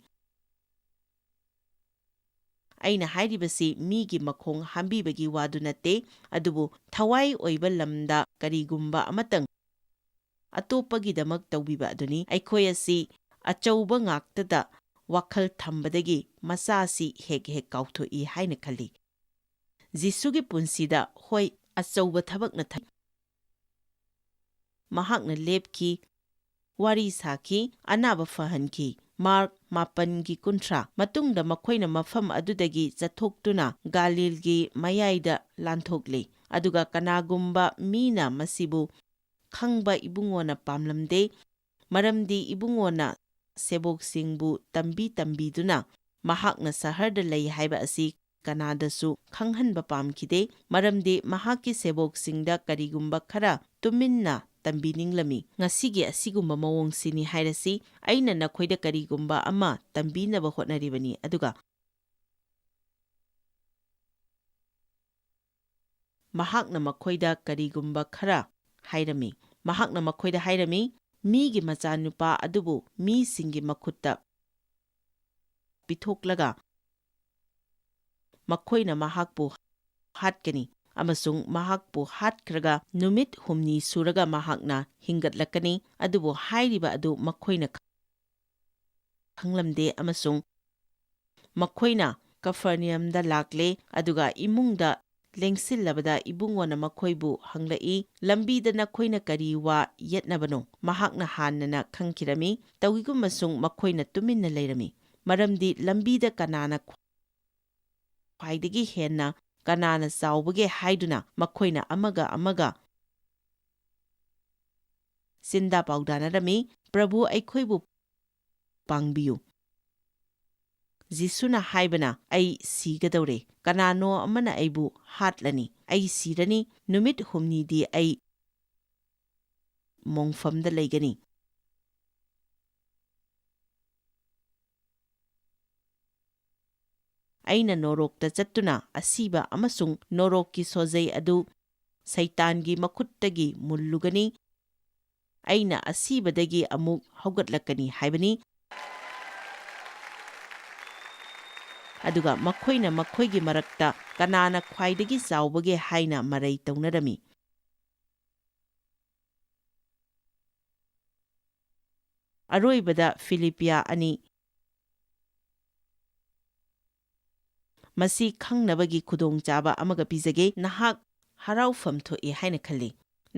aina hairibasi migi makhong hambibagi wadu natte adubu thawai oiba lamda karigumba amatang atopagidamak tawbiba aduni aikhoi asi achauba ngaktada wakhal thambadagi masasi hek kauthoi haina khali jisugi punsida hoi achauba thabakna mahakna lepki wari saki anaba fahanki Mark 8:30 matungda makhoina mafam adudagi chathoktuna Galilgi mayayda lanthokle aduga kanagumba mina masibu khangba ibungona pamlamde maramdi ibungona sebok singbu tambiduna mahakna saharda lei haiba asi kanadasu khanghanba pamkide maramdi mahaki sebok singda karigumba khara tuminna tambininglami ngasigi asigumba mawongsini hairasi aina nakhoida karigumba ama tambinaba hotnaribani aduga mahakna makhoida karigumba khara hairami mahakna makhoida hairami migi machanupa adubu mi singi makhutta pithoklaga makhoina mahakpu hatkani amasung mahakpu hatkraga numit humni suraga mahakna hingatlakani adubu hairiba adu makhoina khanglamde amasung makhoina Kafarniamda lakle aduga imungda lengsillabada ibungona makhoibu hanglai lambida nakhoina kari wa yetnabano mahakna hannana khangkirami tawigum masung makhoina tuminna leirami maramdi lambida kanana ꯈ꯭ꯋꯥꯏꯗꯒꯤ ꯍꯦꯟꯅ ꯀꯅꯥꯅ ꯆꯥꯎꯕꯒꯦ ꯍꯥꯏꯗꯨꯅ ꯃꯈꯣꯏꯅ ꯑꯃꯒ ꯑꯃꯒ ꯆꯤꯟꯗꯥ ꯄꯥꯎꯗꯥꯅꯔꯝꯃꯤ꯫ ꯄ꯭ꯔꯚꯨ ꯑꯩꯈꯣꯏꯕꯨ ꯄꯥꯡꯕꯤꯌꯨ꯫ ꯖꯤꯁꯨꯅ ꯍꯥꯏꯕꯅ ꯑꯩ ꯁꯤꯒꯗꯧꯔꯦ, ꯀꯅꯥꯅꯣ ꯑꯃꯅ ꯑꯩꯕꯨ ꯍꯥꯠꯂꯅꯤ, ꯑꯩ ꯁꯤꯔꯅꯤ, ꯅꯨꯃꯤꯠ 8ꯅꯤꯗꯤ ꯑꯩ ꯃꯣꯡꯐꯝꯗ ꯂꯩꯒꯅꯤ꯫ ꯑꯩꯅ ꯅꯣꯔꯣꯛꯇ ꯆꯠꯇꯨꯅ ꯑꯁꯤꯕ ꯑꯃꯁꯨꯡ ꯅꯣꯔꯣꯛꯀꯤ ꯁꯣꯖꯩ ꯑꯗꯨ ꯁꯩꯇꯥꯟꯒꯤ ꯃꯈꯨꯠꯇꯒꯤ ꯃꯨꯜꯂꯨꯒꯅꯤ, ꯑꯩꯅ ꯑꯁꯤꯕꯗꯒꯤ ꯑꯃꯨꯛ ꯍꯧꯒꯠꯂꯛꯀꯅꯤ ꯍꯥꯏꯕꯅꯤ꯫ ꯑꯗꯨꯒ ꯃꯈꯣꯏꯅ ꯃꯈꯣꯏꯒꯤ ꯃꯔꯛꯇ ꯀꯅꯥꯅ ꯈ꯭ꯋꯥꯏꯗꯒꯤ ꯆꯥꯎꯕꯒꯦ ꯍꯥꯏꯅ ꯃꯔꯩ ꯇꯧꯅꯔꯝꯃꯤ꯫ ꯑꯔꯣꯏꯕꯗ ꯐꯤꯂꯤꯞꯄꯤꯌꯥ 2 ꯃꯁꯤ ꯈꯪꯅꯕꯒꯤ ꯈꯨꯗꯣꯡꯆꯥꯕ ꯑꯃꯒ ꯄꯤꯖꯒꯦ꯫ ꯅꯍꯥꯛ ꯍꯔꯥꯎꯐꯝ ꯊꯣꯛꯏ ꯍꯥꯏꯅ ꯈꯜꯂꯤ꯫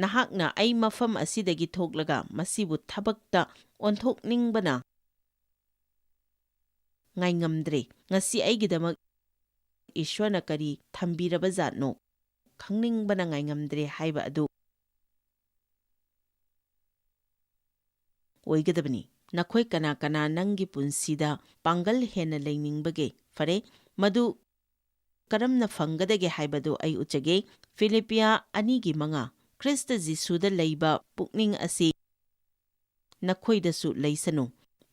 ꯅꯍꯥꯛꯅ ꯑꯩ ꯃꯐꯝ ꯑꯁꯤꯗꯒꯤ ꯊꯣꯛꯂꯒ ꯃꯁꯤꯕꯨ ꯊꯕꯛꯇ ꯑꯣꯟꯊꯣꯛꯅꯤꯡꯕꯅ ꯉꯥꯏꯉꯝꯗ꯭ꯔꯦ꯫ ꯉꯁꯤ ꯑꯩꯒꯤꯗꯃꯛ ꯏꯁ꯭ꯋꯔꯅ ꯀꯔꯤ ꯊꯝꯕꯤꯔꯕꯖꯥꯠꯅꯣ ꯈꯪꯅꯤꯡꯕꯅ ꯉꯥꯏꯉꯝꯗ꯭ꯔꯦ ꯍꯥꯏꯕ ꯑꯗꯨ ꯑꯣꯏꯒꯗꯕꯅꯤ꯫ ꯅꯈꯣꯏ ꯀꯅꯥ ꯀꯅꯥ ꯅꯪꯒꯤ ꯄꯨꯟꯁꯤꯗ ꯄꯥꯡꯒꯜ ꯍꯦꯟꯅ ꯂꯩꯅꯤꯡꯕꯒꯦ? ꯐꯔꯦ, ꯃꯗꯨ ꯀꯔꯝꯅ ꯐꯪꯒꯗꯒꯦ ꯍꯥꯏꯕꯗꯨ ꯑꯩ ꯎꯠꯆꯒꯦ꯫ ꯐꯤꯂꯤꯞꯄꯤꯌꯥ 2:5 ꯈ꯭ꯔꯤꯁꯇ ꯖꯤꯁꯨꯗ ꯂꯩꯕ ꯄꯨꯛꯅꯤꯡ ꯑꯁꯤ ꯅꯈꯣꯏꯗꯁꯨ ꯂꯩꯁꯅꯨ꯫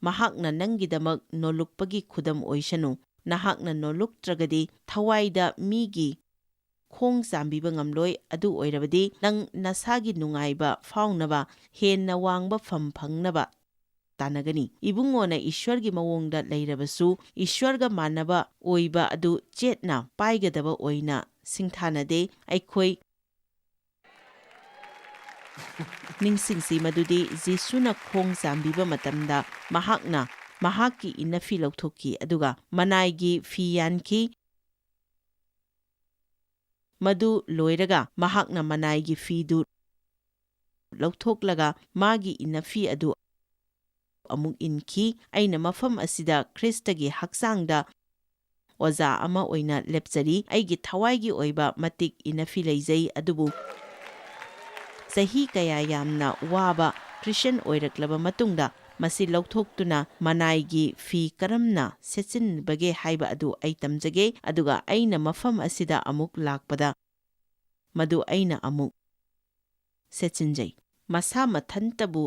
ꯃꯍꯥꯛꯅ ꯅꯪꯒꯤꯗꯃꯛ ꯅꯣꯜꯂꯨꯛꯄꯒꯤ ꯈꯨꯗꯝ ꯑꯣꯏꯁꯅꯨ꯫ ꯅꯍꯥꯛꯅ ꯅꯣꯜꯂꯨꯛꯇ꯭ꯔꯒꯗꯤ ꯊꯋꯥꯏꯗ ꯃꯤꯒꯤ ꯈꯣꯡ ꯆꯥꯝꯕꯤꯕ ꯉꯝꯂꯣꯏ꯫ ꯑꯗꯨ ꯑꯣꯏꯔꯕꯗꯤ ꯅꯪ ꯅꯁꯥꯒꯤ ꯅꯨꯡꯉꯥꯏꯕ ꯐꯥꯎꯅꯕ, ꯍꯦꯟꯅ ꯋꯥꯡꯕ ꯐꯝ ꯐꯪꯅꯕ ꯇꯥꯟꯅꯒꯅꯤ꯫ ꯏꯕꯨꯡꯉꯣꯅ ꯏꯁ꯭ꯋꯔꯒꯤ ꯃꯑꯣꯡꯗ ꯂꯩꯔꯕꯁꯨ ꯏꯁ꯭ꯋꯔꯒ ꯃꯥꯟꯅꯕ ꯑꯣꯏꯕ ꯑꯗꯨ ꯆꯦꯠꯅ ꯄꯥꯏꯒꯗꯕ ꯑꯣꯏꯅ ꯁꯤꯡꯊꯥꯅꯗꯦ꯫ ꯑꯩꯈꯣꯏ ꯅꯤꯡꯁꯤꯡꯁꯤ ꯃꯗꯨꯗꯤ ꯖꯤꯁꯨꯅ ꯈꯣꯡ ꯆꯥꯝꯕꯤꯕ ꯃꯇꯝꯗ ꯃꯍꯥꯛꯅ ꯃꯍꯥꯛꯀꯤ ꯏꯟꯅꯐꯤ ꯂꯧꯊꯣꯛꯈꯤ ꯑꯗꯨꯒ ꯃꯅꯥꯏꯒꯤ ꯐꯤ ꯌꯥꯟꯈꯤ꯫ ꯃꯗꯨ ꯂꯣꯏꯔꯒ ꯃꯍꯥꯛꯅ ꯃꯅꯥꯏꯒꯤ ꯐꯤꯗꯨ ꯂꯧꯊꯣꯛꯂꯒ ꯃꯥꯒꯤ ꯏꯟꯅꯐꯤ ꯑꯗꯨ ꯑꯃꯨꯛ ꯏꯟꯈꯤ꯫ ꯑꯩꯅ ꯃꯐꯝ ꯑꯁꯤꯗ ꯈ꯭ꯔꯤꯁꯇꯒꯤ ꯍꯛꯆꯥꯡꯗ ꯑꯣꯖꯥ ꯑꯃ ꯑꯣꯏꯅ ꯂꯦꯞꯆꯔꯤ꯫ ꯑꯩꯒꯤ ꯊꯋꯥꯏꯒꯤ ꯑꯣꯏꯕ ꯃꯇꯤꯛ ꯏꯟꯅꯐꯤ ꯂꯩꯖꯩ, ꯑꯗꯨꯕꯨ ꯆꯍꯤ ꯀꯌꯥ ꯌꯥꯝꯅ ꯋꯥꯕ ꯈ꯭ꯔꯤꯁꯇ꯭ꯌꯟ ꯑꯣꯏꯔꯛꯂꯕ ꯃꯇꯨꯡꯗ ꯃꯁꯤ ꯂꯧꯊꯣꯛꯇꯨꯅ ꯃꯅꯥꯏꯒꯤ ꯐꯤ ꯀꯔꯝꯅ ꯁꯦꯠꯆꯤꯟꯕꯒꯦ ꯍꯥꯏꯕ ꯑꯗꯨ ꯑꯩ ꯇꯝꯖꯒꯦ꯫ ꯑꯗꯨꯒ ꯑꯩꯅ ꯃꯐꯝ ꯑꯁꯤꯗ ꯑꯃꯨꯛ ꯂꯥꯛꯄꯗ ꯃꯗꯨ ꯑꯩꯅ ꯑꯃꯨꯛ ꯁꯦꯠꯆꯤꯟꯖꯩ꯫ ꯃꯁꯥ ꯃꯊꯟꯇꯕꯨ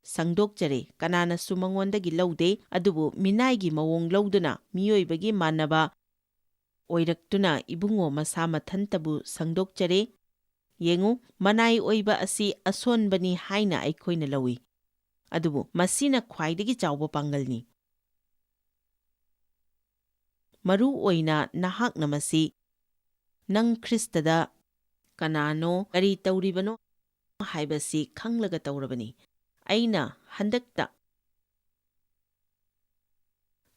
ꯁꯪꯗꯣꯛꯆꯔꯦ, ꯀꯅꯥꯅꯁꯨ ꯃꯉꯣꯟꯗꯒꯤ ꯂꯧꯗꯦ, ꯑꯗꯨꯕꯨ ꯃꯤꯅꯥꯏꯒꯤ ꯃꯑꯣꯡ ꯂꯧꯗꯨꯅ ꯃꯤꯑꯣꯏꯕꯒꯤ ꯃꯥꯟꯅꯕ ꯑꯣꯏꯔꯛꯇꯨꯅ ꯏꯕꯨꯡꯉꯣ ꯃꯁꯥ ꯃꯊꯟꯇꯕꯨ ꯁꯪꯗꯣꯛꯆꯔꯦ꯫ ꯌꯦꯡꯉꯨ, ꯃꯅꯥꯏ ꯑꯣꯏꯕ ꯑꯁꯤ ꯑꯁꯣꯟꯕꯅꯤ ꯍꯥꯏꯅ ꯑꯩꯈꯣꯏꯅ ꯂꯧꯏ, ꯑꯗꯨꯕꯨ ꯃꯁꯤꯅ ꯈ꯭ꯋꯥꯏꯗꯒꯤ ꯆꯥꯎꯕ ꯄꯥꯡꯒꯜꯅꯤ꯫ ꯃꯔꯨ ꯑꯣꯏꯅ ꯅꯍꯥꯛꯅ ꯃꯁꯤ ꯅꯪ ꯈ꯭ꯔꯤꯁꯇꯗ ꯀꯅꯥꯅꯣ, ꯀꯔꯤ ꯇꯧꯔꯤꯕꯅꯣ ꯍꯥꯏꯕꯁꯤ ꯈꯪꯂꯒ ꯇꯧꯔꯕꯅꯤ꯫ ꯑꯩꯅ ꯍꯟꯗꯛꯇ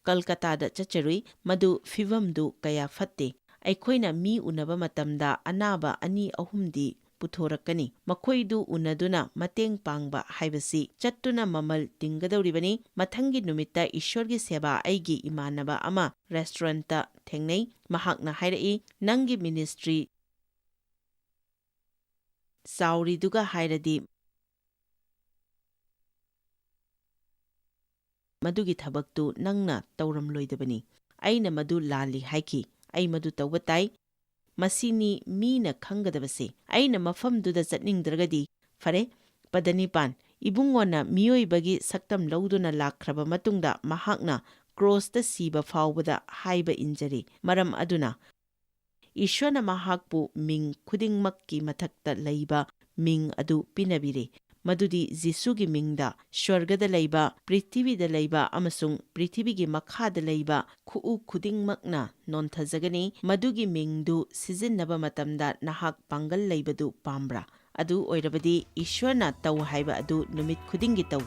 ꯀꯜꯀꯇꯥꯗ ꯆꯠꯆꯔꯨꯏ, ꯃꯗꯨ ꯐꯤꯚꯝꯗꯨ ꯀꯌꯥ ꯐꯠꯇꯦ꯫ ꯑꯩꯈꯣꯏꯅ ꯃꯤ ꯎꯅꯕ ꯃꯇꯝꯗ ꯑꯅꯥꯕ 2-3ꯗꯤ ꯄꯨꯊꯣꯔꯛꯀꯅꯤ꯫ ꯃꯈꯣꯏꯗꯨ ꯎꯅꯗꯨꯅ ꯃꯇꯦꯡ ꯄꯥꯡꯕ ꯍꯥꯏꯕꯁꯤ ꯆꯠꯇꯨꯅ ꯃꯃꯜ ꯇꯤꯡꯒꯗꯧꯔꯤꯕꯅꯤ꯫ ꯃꯊꯪꯒꯤ ꯅꯨꯃꯤꯠꯇ ꯏꯁ꯭ꯋꯔꯒꯤ ꯁꯦꯕꯥ ꯑꯩꯒꯤ ꯏꯃꯥꯟꯅꯕ ꯑꯃ ꯔꯦꯁꯇꯨꯔꯦꯟꯇ ꯊꯦꯡꯅꯩ꯫ ꯃꯍꯥꯛꯅ ꯍꯥꯏꯔꯛꯏ, ꯅꯪꯒꯤ ꯃꯤꯅꯤꯁꯇ꯭ꯔꯤ ꯆꯥꯎꯔꯤꯗꯨꯒ ꯍꯥꯏꯔꯗꯤ ꯃꯗꯨꯒꯤ ꯊꯕꯛꯇꯨ ꯅꯪꯅ ꯇꯧꯔꯝꯂꯣꯏꯗꯕꯅꯤ꯫ ꯑꯩꯅ ꯃꯗꯨ ꯂꯥꯜꯂꯤ ꯍꯥꯏꯈꯤ꯫ ꯑꯩ ꯃꯗꯨ ꯇꯧꯕ ꯇꯥꯏ, ꯃꯁꯤꯅꯤ ꯃꯤꯅ ꯈꯪꯒꯗꯕꯁꯦ꯫ ꯑꯩꯅ ꯃꯐꯝꯗꯨꯗ ꯆꯠꯅꯤꯡꯗ꯭ꯔꯒꯗꯤ ꯐꯔꯦ꯫ 9 ꯏꯕꯨꯡꯉꯣꯅ ꯃꯤꯑꯣꯏꯕꯒꯤ ꯁꯛꯇꯝ ꯂꯧꯗꯨꯅ ꯂꯥꯛꯈ꯭ꯔꯕ ꯃꯇꯨꯡꯗ ꯃꯍꯥꯛꯅ ꯀ꯭ꯔꯣꯁꯇ ꯁꯤꯕ ꯐꯥꯎꯕꯗ ꯍꯥꯏꯕ ꯏꯟꯖꯔꯤ꯫ ꯃꯔꯝ ꯑꯗꯨꯅ ꯏꯁ꯭ꯋꯔꯅ ꯃꯍꯥꯛꯄꯨ ꯃꯤꯡ ꯈꯨꯗꯤꯡꯃꯛꯀꯤ ꯃꯊꯛꯇ ꯂꯩꯕ ꯃꯤꯡ ꯑꯗꯨ ꯄꯤꯅꯕꯤꯔꯦ, ꯃꯗꯨꯗꯤ ꯖꯤꯁꯨꯒꯤ ꯃꯤꯡꯗ ꯁ꯭ꯋꯔꯒꯗ ꯂꯩꯕ, ꯄ꯭ꯔꯤꯊꯤꯕꯤꯗ ꯂꯩꯕ ꯑꯃꯁꯨꯡ ꯄ꯭ꯔꯤꯊꯤꯕꯤꯒꯤ ꯃꯈꯥꯗ ꯂꯩꯕ ꯈꯨꯎ ꯈꯨꯗꯤꯡꯃꯛꯅ ꯅꯣꯟꯊꯖꯒꯅꯤ꯫ ꯃꯗꯨꯒꯤ ꯃꯤꯡꯗꯨ ꯁꯤꯖꯤꯟꯅꯕ ꯃꯇꯝꯗ ꯅꯍꯥꯛ ꯄꯥꯡꯒꯜ ꯂꯩꯕꯗꯨ ꯄꯥꯝꯕ꯭ꯔꯥ? ꯑꯗꯨ ꯑꯣꯏꯔꯕꯗꯤ ꯏꯁ꯭ꯋꯔꯅ ꯇꯧ ꯍꯥꯏꯕ ꯑꯗꯨ ꯅꯨꯃꯤꯠ ꯈꯨꯗꯤꯡꯒꯤ ꯇꯧ꯫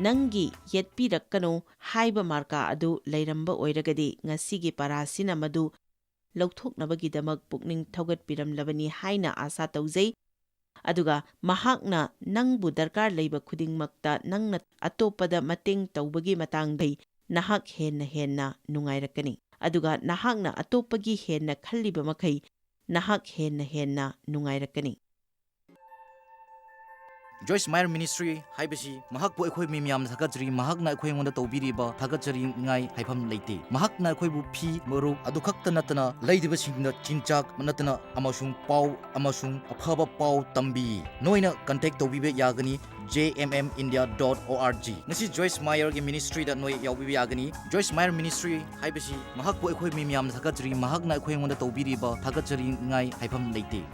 ꯅꯪꯒꯤ ꯌꯦꯠꯄꯤꯔꯛꯀꯅꯨ ꯍꯥꯏꯕ ꯃꯥꯔꯀꯥ ꯑꯗꯨ ꯂꯩꯔꯝꯕ ꯑꯣꯏꯔꯒꯗꯤ ꯉꯁꯤꯒꯤ ꯄꯥꯔꯥꯁꯤꯅ ꯃꯗꯨ ꯂꯧꯊꯣꯛꯅꯕꯒꯤꯗꯃꯛ ꯄꯨꯛꯅꯤꯡ ꯊꯧꯒꯠꯄꯤꯔꯝꯂꯕꯅꯤ ꯍꯥꯏꯅ ꯑꯥꯁꯥ ꯇꯧꯖꯩ꯫ ꯑꯗꯨꯒ ꯃꯍꯥꯛꯅ ꯅꯪꯕꯨ ꯗꯔꯀꯥꯔ ꯂꯩꯕ ꯈꯨꯗꯤꯡꯃꯛꯇ ꯅꯪꯅ ꯑꯇꯣꯞꯄꯗ ꯃꯇꯦꯡ ꯇꯧꯕꯒꯤ ꯃꯇꯥꯡꯗꯩ ꯅꯍꯥꯛ ꯍꯦꯟꯅ ꯅꯨꯡꯉꯥꯏꯔꯛꯀꯅꯤ ꯑꯗꯨꯒ ꯅꯍꯥꯛꯅ ꯑꯇꯣꯞꯄꯒꯤ ꯍꯦꯟꯅ ꯈꯜꯂꯤꯕ ꯃꯈꯩ ꯅꯍꯥꯛ ꯍꯦꯟꯅ ꯅꯨꯡꯉꯥꯏꯔꯛꯀꯅꯤ꯫ Joyce Meyer Ministry haibasi mahakpu akhoi mi miyam thakachri mahakna akhoi ngonda tawbiriba thakachri ngai haifam leite mahakna akhoi bu phi maruk adu khakta natana leidiba singna chinchak natana amasung pau amasung aphaba pau tambi noina contact tawbibe yagani jmmindia.org ngasi Joyce Meyer gi ministry da noi yawbibe yagani Joyce Meyer Ministry haibasi mahakpu akhoi mi miyam thakachri mahakna akhoi ngonda tawbiriba thakachri ngai haifam leite